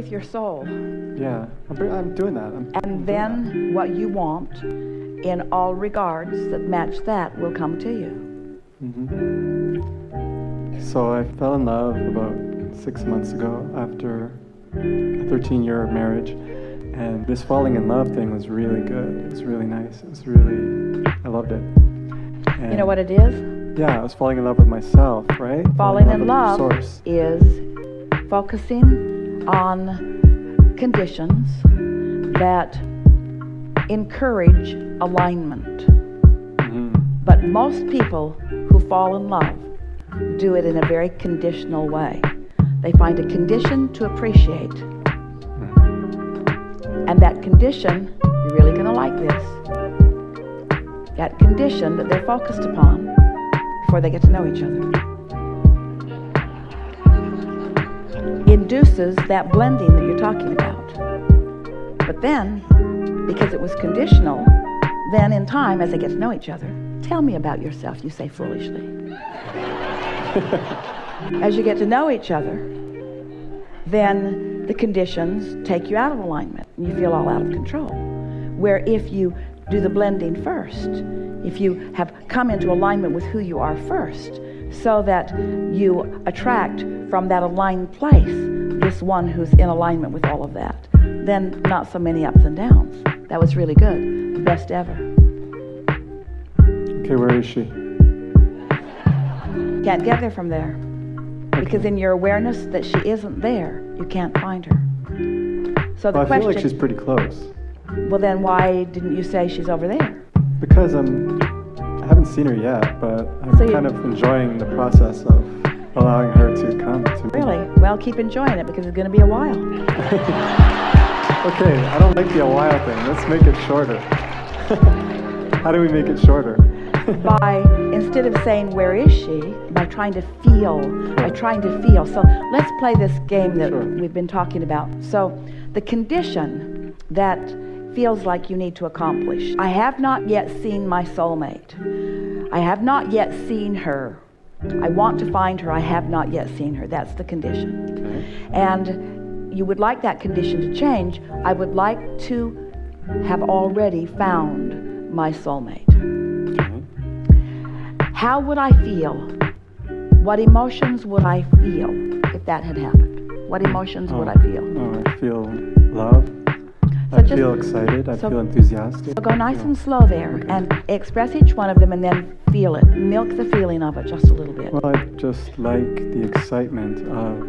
with your soul. Yeah, I'm doing that. And then what you want in all regards that match that will come to you. So I fell in love about 6 months ago after a 13-year marriage. And this falling in love thing was really good. It was really nice. I loved it. And you know what it is? Yeah, I was falling in love with myself, right? Falling in love is focusing on conditions that encourage alignment. But most people who fall in love do it in a very conditional way. They find a condition to appreciate. And that condition, you're really going to like this, that condition that they're focused upon before they get to know each other, induces that blending that you're talking about. But then, because it was conditional, then in time, as they get to know each other, tell me about yourself, you say foolishly. As you get to know each other, then the conditions take you out of alignment and you feel all out of control. Where if you do the blending first, if you have come into alignment with who you are first, so that you attract from that aligned place this one who's in alignment with all of that, then not so many ups and downs. That was really good. The best ever. Okay, where is she? Can't get there from there. Because in your awareness that she isn't there, you can't find her. So the question... I feel like she's pretty close. Well, then why didn't you say she's over there? Because I haven't seen her yet, but I'm kind of enjoying the process of allowing her to come to me. Really? Well, keep enjoying it because it's going to be a while. Okay, I don't like the a while thing. Let's make it shorter. How do we make it shorter? By, instead of saying, where is she, by trying to feel, So let's play this game that we've been talking about. So the condition that feels like you need to accomplish. I have not yet seen my soulmate. I have not yet seen her. I want to find her. I have not yet seen her. That's the condition. Okay. And you would like that condition to change. I would like to have already found my soulmate. How would I feel? What emotions would I feel if that had happened? What emotions would I feel? I feel love. I feel excited. I feel enthusiastic. So go nice and slow there and express each one of them and then feel it. Milk the feeling of it just a little bit. Well, I just like the excitement of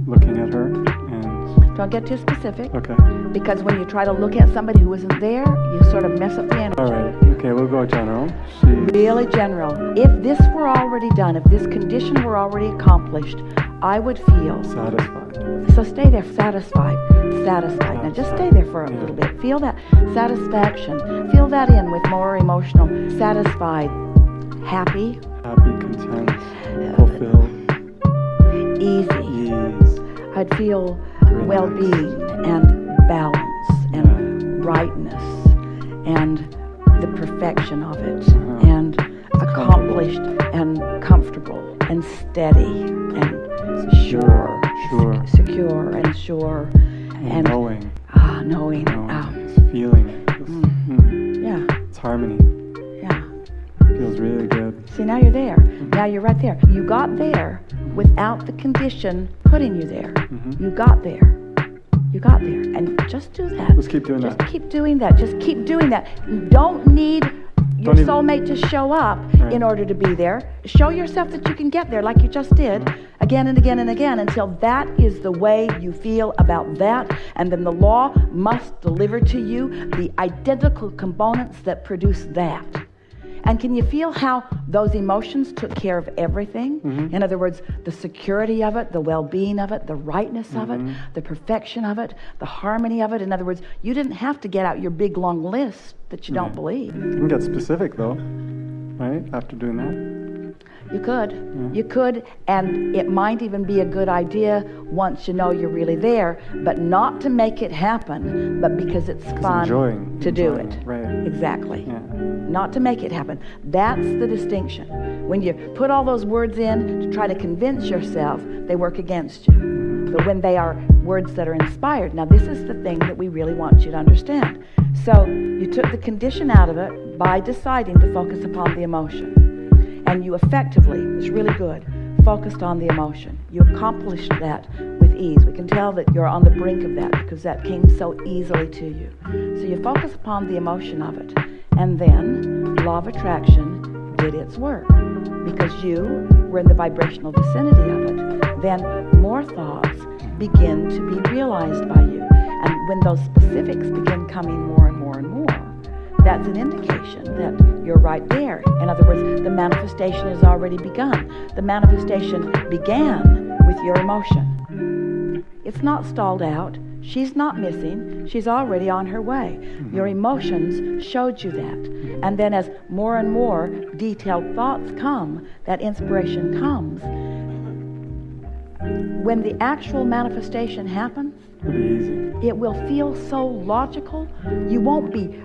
looking at her and... Don't get too specific. Okay. Because when you try to look at somebody who isn't there, you sort of mess up the energy. All right. Okay, we'll go general. Really general. If this were already done, if this condition were already accomplished, I would feel... satisfied. So stay there, satisfied. Now just stay there for a little bit. Feel that satisfaction. Feel that in with more emotional. Satisfied. Happy. Content. Fulfilled. Ease. I'd feel well-being and balance and rightness and the perfection of it and accomplished and comfortable and steady and secure and sure and knowing. It's feeling. Yeah. It's harmony. Yeah. Feels really good. See, now you're there. Now you're right there. You got there without the condition putting you there. You got there. And just do that. Just keep doing that. Just keep doing that. You don't need your soulmate to show up in order to be there. Show yourself that you can get there like you just did again and again and again until that is the way you feel about that. And then the law must deliver to you the identical components that produce that. And can you feel how those emotions took care of everything? In other words, the security of it, the well-being of it, the rightness of it, the perfection of it, the harmony of it. In other words, you didn't have to get out your big long list that you don't believe. You can get specific though, right? After doing that. You could, and it might even be a good idea once you know you're really there, but not to make it happen, but because it's fun to do it. Right. Exactly. Yeah. Not to make it happen. That's the distinction. When you put all those words in to try to convince yourself, they work against you. but when they are words that are inspired. Now, this is the thing that we really want you to understand. So you took the condition out of it by deciding to focus upon the emotion. And you effectively, it's really good, focused on the emotion. You accomplished that with ease. We can tell that you're on the brink of that because that came so easily to you. So you focus upon the emotion of it. And then law of attraction did its work because you were in the vibrational vicinity of it. Then more thoughts begin to be realized by you. And when those specifics begin coming more and more and more, that's an indication that you're right there. In other words, the manifestation has already begun. The manifestation began with your emotion. It's not stalled out. She's not missing. She's already on her way. Your emotions showed you that. And then as more and more detailed thoughts come, that inspiration comes. When the actual manifestation happens, It'll be easy. it will feel so logical. You won't be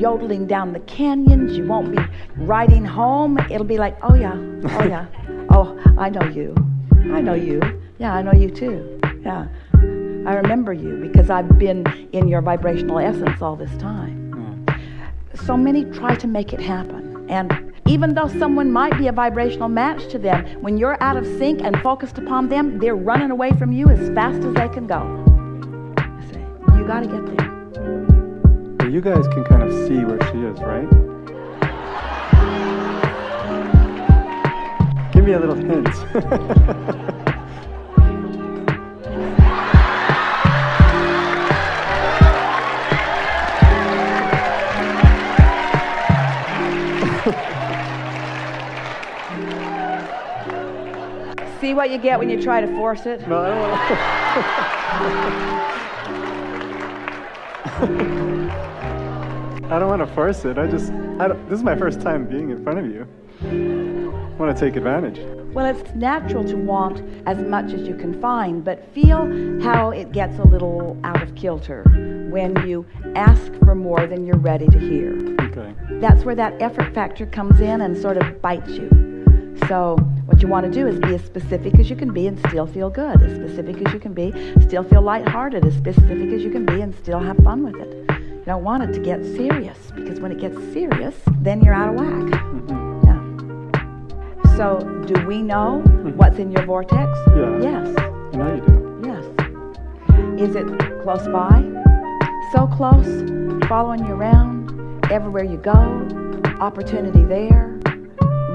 yodeling down the canyons. You won't be riding home. It'll be like, oh yeah, oh yeah. Oh, I know you. I know you. Yeah, I know you too. Yeah. I remember you because I've been in your vibrational essence all this time. So many try to make it happen. And even though someone might be a vibrational match to them, when you're out of sync and focused upon them, they're running away from you as fast as they can go. You see, you got to get there. But you guys can kind of see where she is, right? Give me a little hint. See what you get when you try to force it? No, I don't want to force it. This is my first time being in front of you. I want to take advantage. Well, it's natural to want as much as you can find, but feel how it gets a little out of kilter when you ask for more than you're ready to hear. Okay. That's where that effort factor comes in and sort of bites you. So what you want to do is be as specific as you can be and still feel good. As specific as you can be, still feel lighthearted. As specific as you can be and still have fun with it. You don't want it to get serious because when it gets serious, then you're out of whack. Yeah. So do we know what's in your vortex? Yeah. Yes. I know you do. Yes. Is it close by? So close, following you around, everywhere you go, opportunity there.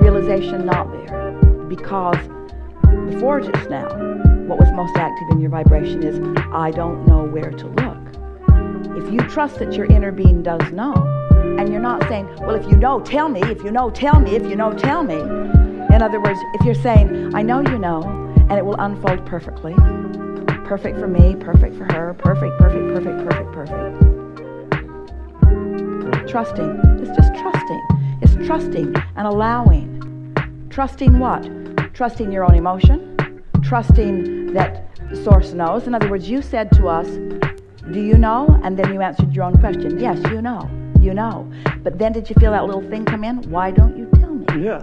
Realization not there, because before just now, what was most active in your vibration is, I don't know where to look. If you trust that your inner being does know, and you're not saying, well, if you know, tell me, if you know, tell me, if you know, tell me. In other words, if you're saying, I know you know, and it will unfold perfectly, perfect for me, perfect for her, perfect, perfect, perfect, perfect, perfect. Trusting, it's just trusting. It's trusting and allowing. Trusting what? Trusting your own emotion. Trusting that Source knows. In other words, you said to us, do you know? And then you answered your own question. Yes, you know. You know. But then did you feel that little thing come in? Why don't you tell me? Yeah.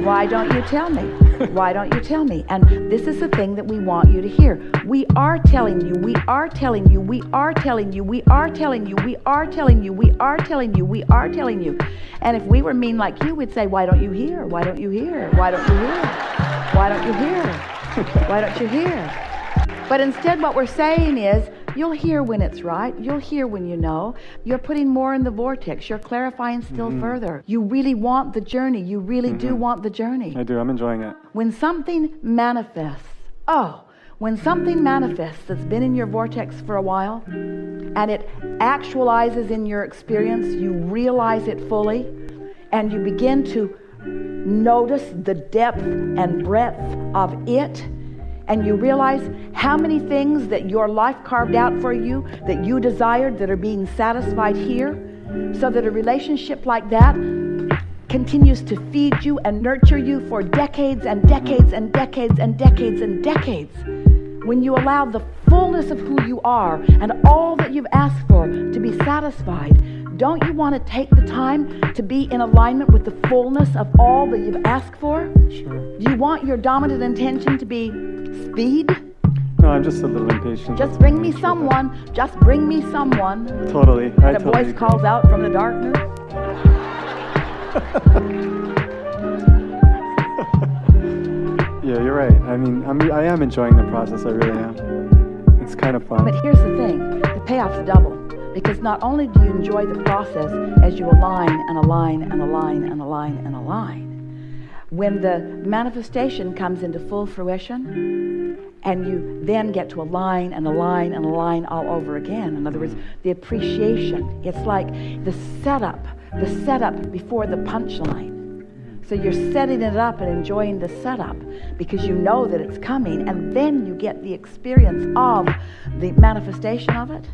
Why don't you tell me? Why don't you tell me? And this is the thing that we want you to hear. We are telling you, we are telling you, we are telling you, we are telling you, we are telling you, we are telling you, we are telling you. And if we were mean like you, we'd say, why don't you hear? Why don't you hear? Why don't you hear? Why don't you hear? Why don't you hear? But instead what we're saying is, you'll hear when it's right. You'll hear when you know. You're putting more in the vortex. You're clarifying still further. You really want the journey. You really do want the journey. I do. I'm enjoying it. When something manifests, when something manifests that's been in your vortex for a while, and it actualizes in your experience, you realize it fully, and you begin to notice the depth and breadth of it, and you realize how many things that your life carved out for you that you desired that are being satisfied here, so that a relationship like that continues to feed you and nurture you for decades and decades and decades and decades and decades. When you allow the fullness of who you are and all that you've asked for to be satisfied, don't you want to take the time to be in alignment with the fullness of all that you've asked for? Sure. Do you want your dominant intention to be speed? No, I'm just a little impatient. Just bring me someone. Just bring me someone. Totally. And a voice calls out from the darkness. Yeah, you're right. I mean, I am enjoying the process. I really am. It's kind of fun. But here's the thing. The payoff's double. Because not only do you enjoy the process as you align and align and align and align and align, when the manifestation comes into full fruition, and you then get to align and align and align all over again. In other words, the appreciation. It's like the setup before the punchline. So you're setting it up and enjoying the setup because you know that it's coming, and then you get the experience of the manifestation of it.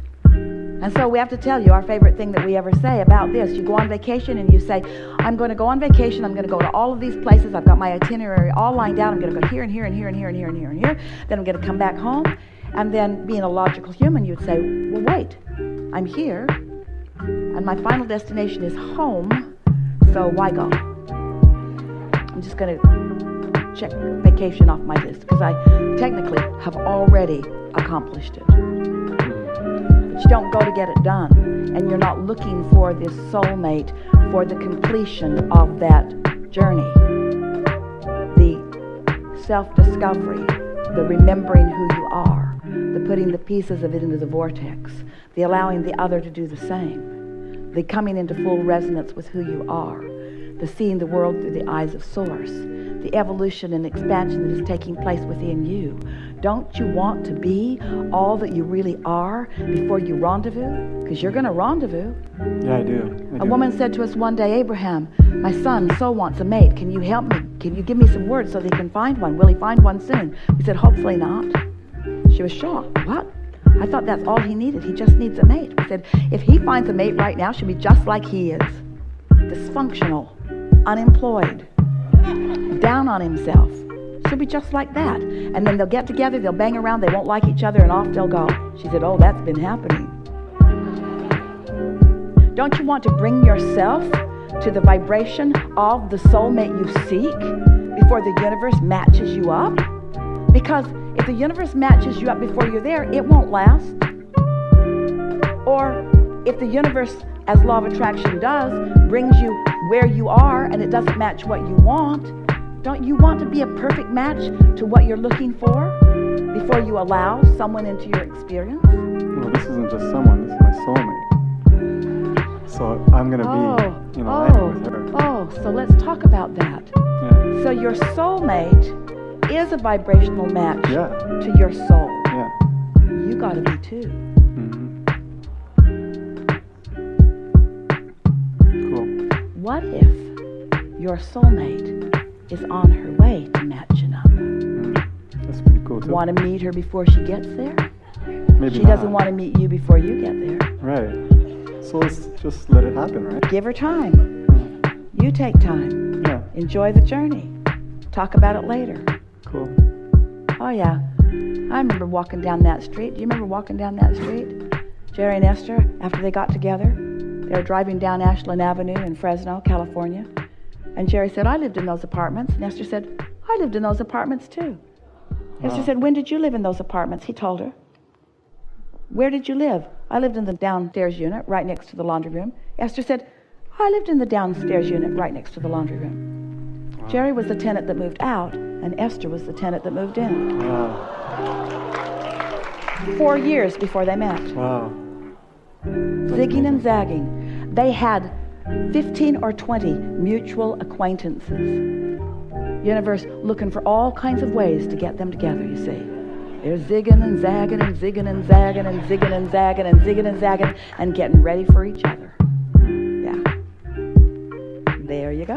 And so we have to tell you our favorite thing that we ever say about this. You go on vacation and you say, I'm going to go on vacation. I'm going to go to all of these places. I've got my itinerary all lined out. I'm going to go here and here and here and here and here and here and here. Then I'm going to come back home. And then being a logical human, you'd say, well, wait, I'm here. And my final destination is home. So why go? I'm just going to check vacation off my list because I technically have already accomplished it. You don't go to get it done, and you're not looking for this soulmate for the completion of that journey. The self-discovery, the remembering who you are, the putting the pieces of it into the vortex, the allowing the other to do the same, the coming into full resonance with who you are, the seeing the world through the eyes of Source, the evolution and expansion that is taking place within you. Don't you want to be all that you really are before you rendezvous? Because you're going to rendezvous. Yeah, I do. A woman said to us one day, Abraham, my son so wants a mate. Can you help me? Can you give me some words so that he can find one? Will he find one soon? We said, hopefully not. She was shocked. What? I thought that's all he needed. He just needs a mate. We said, if he finds a mate right now, she'll be just like he is. Dysfunctional, unemployed, down on himself. She'll be just like that. And then they'll get together, they'll bang around, they won't like each other, and off they'll go. She said, oh, that's been happening. Don't you want to bring yourself to the vibration of the soulmate you seek before the universe matches you up? Because if the universe matches you up before you're there, it won't last. Or if the universe, as law of attraction does, brings you where you are and it doesn't match what you want, don't you want to be a perfect match to what you're looking for before you allow someone into your experience? Well, this isn't just someone, this is my soulmate. So I'm going to be, aligned with her. Oh, so let's talk about that. Yeah. So your soulmate is a vibrational match to your soul. Yeah. You got to be too. Cool. What if your soulmate is on her way to matching up? That's pretty cool too. Want to meet her before she gets there? Maybe she not. doesn't want to meet you before you get there. Right. So let's just let it happen, right? Give her time. You take time. Yeah. Enjoy the journey. Talk about it later. Cool. Oh yeah. I remember walking down that street. Do you remember walking down that street? Jerry and Esther, after they got together, they were driving down Ashland Avenue in Fresno, California. And Jerry said, I lived in those apartments. And Esther said, I lived in those apartments too. Esther said, when did you live in those apartments? He told her. Where did you live? I lived in the downstairs unit right next to the laundry room. Esther said, I lived in the downstairs unit right next to the laundry room. Wow. Jerry was the tenant that moved out, and Esther was the tenant that moved in. Wow. 4 years before they met. Wow. Zigging and zagging. They had 15 or 20 mutual acquaintances. Universe looking for all kinds of ways to get them together, you see. They're zigging and zagging and zigging and zagging and zigging and zagging and zigging and zagging and getting ready for each other. Yeah. There you go.